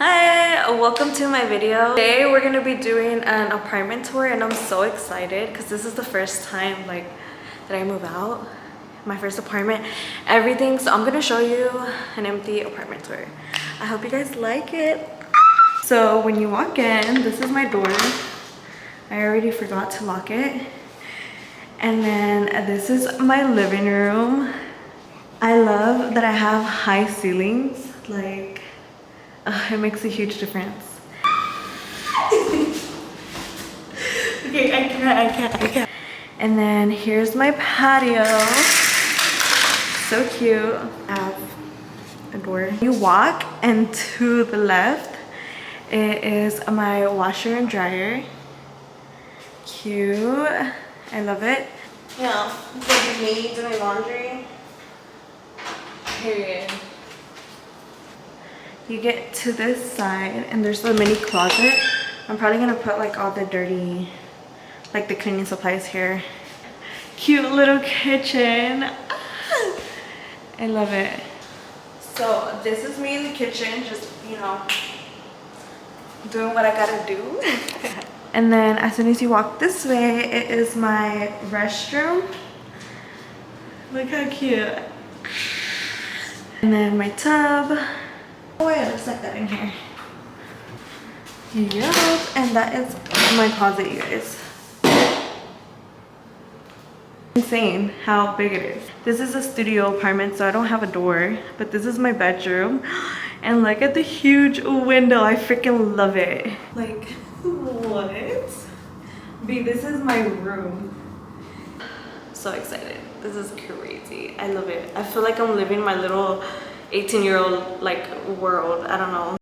Hi, welcome to my video. Today we're gonna be doing an apartment tour and I'm so excited because this is the first time that I move out. My first apartment, everything. So I'm gonna show you an empty apartment tour. I hope you guys like it. So when you walk in, this is my door. I already forgot to lock it. And then this is my living room. I love that I have high ceilings. Like, it makes a huge difference. Okay, I can't. And then here's my patio. So cute. I have a door. You walk and to the left, it is my washer and dryer. Cute. I love it. Yeah, it's like me doing laundry. Period. You get to this side and there's a mini closet. I'm probably gonna put like all the dirty, like the cleaning supplies here. Cute little kitchen. I love it. So this is me in the kitchen, just, you know, doing what I gotta do. And then as soon as you walk this way, it is my restroom. Look how cute. And then my tub. Oh wait, it looks like that in here. Yup, and that is my closet, you guys. Insane how big it is. This is a studio apartment, so I don't have a door, but this is my bedroom. And look at the huge window. I freaking love it. Like, what? B, this is my room. So excited. This is crazy. I love it. I feel like I'm living my little 18-year-old like world. I don't know.